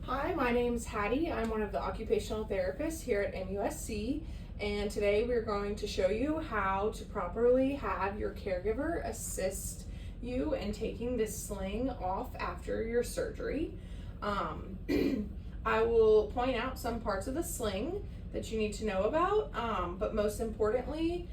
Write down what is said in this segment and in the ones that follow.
Hi, my name's Hattie. I'm one of the occupational therapists here at MUSC, and today we're going to show you how to properly have your caregiver assist you in taking this sling off after your surgery. I will point out some parts of the sling that you need to know about, but most importantly,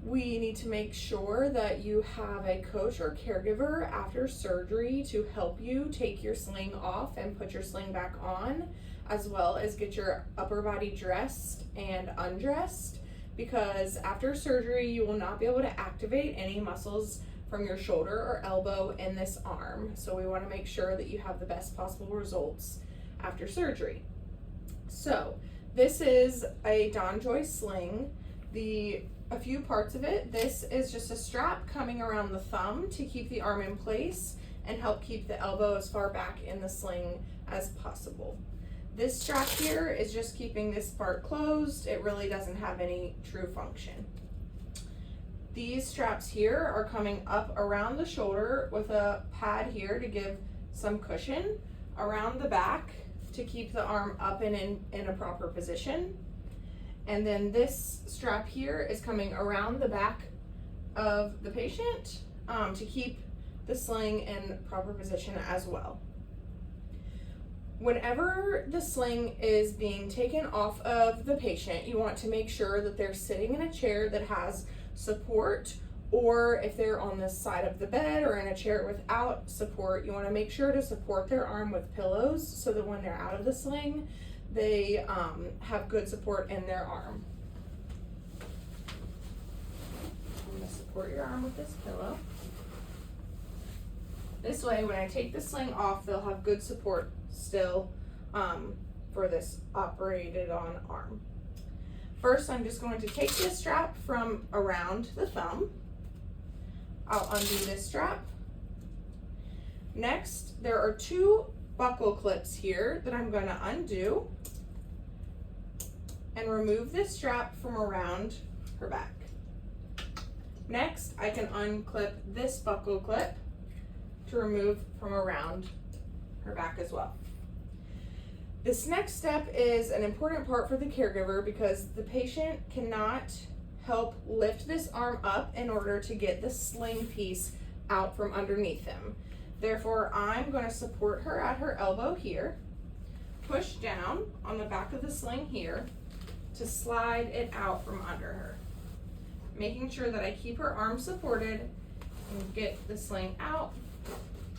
we need to make sure that you have a coach or caregiver after surgery to help you take your sling off and put your sling back on, as well as get your upper body dressed and undressed, because after surgery you will not be able to activate any muscles from your shoulder or elbow in this arm. So we want to make sure that you have the best possible results after surgery. So this is a DonJoy sling. A few parts of it. This is just a strap coming around the thumb to keep the arm in place and help keep the elbow as far back in the sling as possible. This strap here is just keeping this part closed. It really doesn't have any true function. These straps here are coming up around the shoulder with a pad here to give some cushion around the back to keep the arm up and in a proper position. And then this strap here is coming around the back of the patient to keep the sling in proper position as well. Whenever the sling is being taken off of the patient, you want to make sure that they're sitting in a chair that has support, or if they're on the side of the bed or in a chair without support, you want to make sure to support their arm with pillows so that when they're out of the sling, they have good support in their arm. I'm going to support your arm with this pillow. This way, when I take the sling off, they'll have good support still for this operated on arm. First, I'm just going to take this strap from around the thumb. I'll undo this strap. Next, there are two buckle clips here that I'm going to undo and remove this strap from around her back. Next, I can unclip this buckle clip to remove from around her back as well. This next step is an important part for the caregiver because the patient cannot help lift this arm up in order to get the sling piece out from underneath them. Therefore, I'm going to support her at her elbow here, push down on the back of the sling here to slide it out from under her, making sure that I keep her arm supported and get the sling out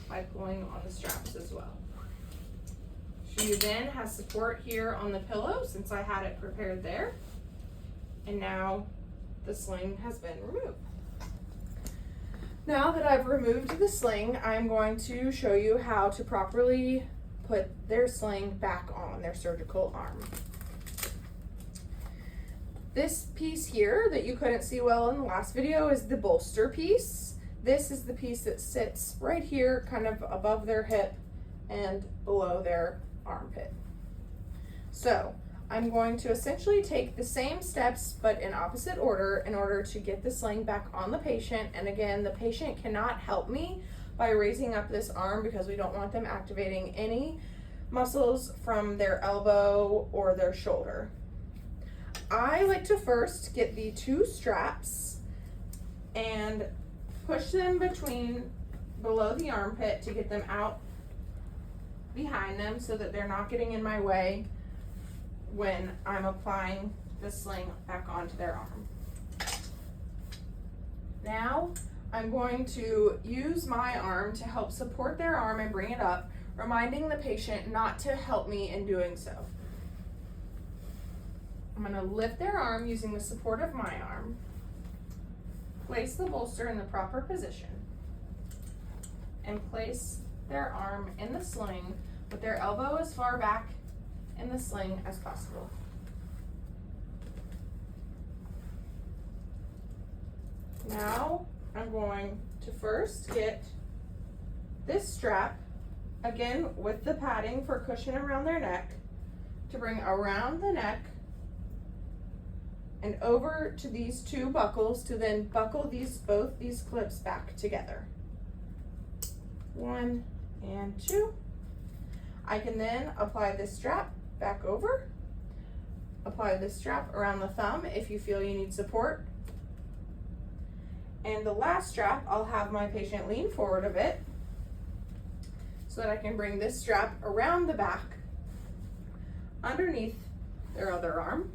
by pulling on the straps as well. She then has support here on the pillow since I had it prepared there, and now the sling has been removed. Now that I've removed the sling, I'm going to show you how to properly put their sling back on their surgical arm. This piece here that you couldn't see well in the last video is the bolster piece. This is the piece that sits right here, kind of above their hip and below their armpit. So I'm going to essentially take the same steps but in opposite order in order to get the sling back on the patient. And again, the patient cannot help me by raising up this arm because we don't want them activating any muscles from their elbow or their shoulder. I like to first get the two straps and push them below the armpit to get them out behind them so that they're not getting in my way when I'm applying the sling back onto their arm. Now I'm going to use my arm to help support their arm and bring it up, reminding the patient not to help me in doing so. I'm going to lift their arm using the support of my arm, place the bolster in the proper position, and place their arm in the sling with their elbow as far back in the sling as possible. Now I'm going to first get this strap, again with the padding for cushion around their neck, to bring around the neck and over to these two buckles to then buckle both these clips back together. 1 and 2. I can then apply this strap back over, apply this strap around the thumb if you feel you need support. And the last strap, I'll have my patient lean forward a bit so that I can bring this strap around the back, underneath their other arm,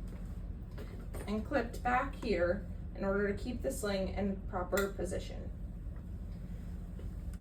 and clipped back here in order to keep the sling in proper position.